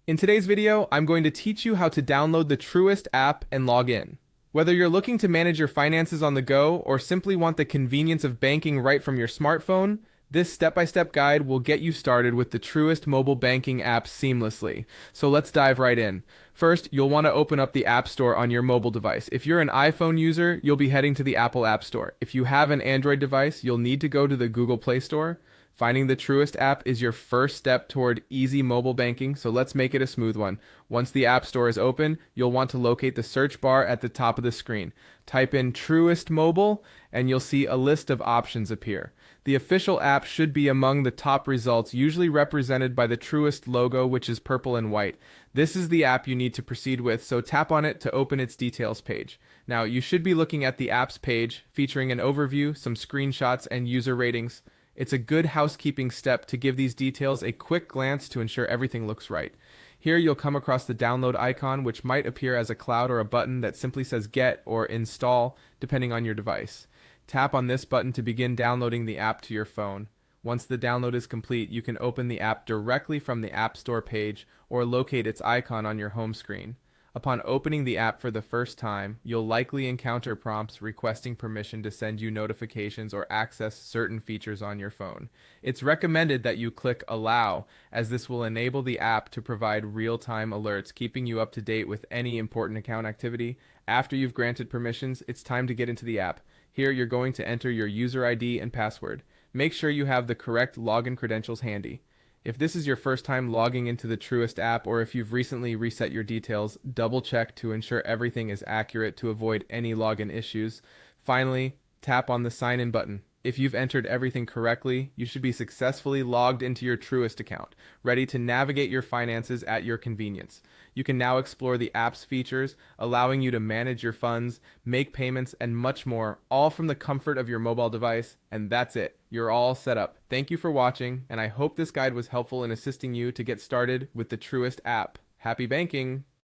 In today's video, I'm going to teach you how to download the Truist app and log in. Whether you're looking to manage your finances on the go or simply want the convenience of banking right from your smartphone, this step-by-step guide will get you started with the Truist mobile banking app seamlessly. So let's dive right in. First, you'll want to open up the App Store on your mobile device. If you're an iPhone user, you'll be heading to the Apple App Store. If you have an Android device, you'll need to go to the Google Play Store. Finding the Truist app is your first step toward easy mobile banking, so let's make it a smooth one. Once the App Store is open, you'll want to locate the search bar at the top of the screen. Type in Truist Mobile, and you'll see a list of options appear. The official app should be among the top results, usually represented by the Truist logo, which is purple and white. This is the app you need to proceed with, so tap on it to open its details page. Now, you should be looking at the app's page, featuring an overview, some screenshots, and user ratings. It's a good housekeeping step to give these details a quick glance to ensure everything looks right. Here you'll come across the download icon, which might appear as a cloud or a button that simply says Get or Install, depending on your device. Tap on this button to begin downloading the app to your phone. Once the download is complete, you can open the app directly from the App Store page or locate its icon on your home screen. Upon opening the app for the first time, you'll likely encounter prompts requesting permission to send you notifications or access certain features on your phone. It's recommended that you click Allow, as this will enable the app to provide real-time alerts, keeping you up to date with any important account activity. After you've granted permissions, it's time to get into the app. Here, you're going to enter your user ID and password. Make sure you have the correct login credentials handy. If this is your first time logging into the Truist app, or if you've recently reset your details, double check to ensure everything is accurate to avoid any login issues. Finally, tap on the sign in button. If you've entered everything correctly, you should be successfully logged into your Truist account, ready to navigate your finances at your convenience. You can now explore the app's features, allowing you to manage your funds, make payments, and much more, all from the comfort of your mobile device. And that's it. You're all set up. Thank you for watching, and I hope this guide was helpful in assisting you to get started with the Truist app. Happy banking!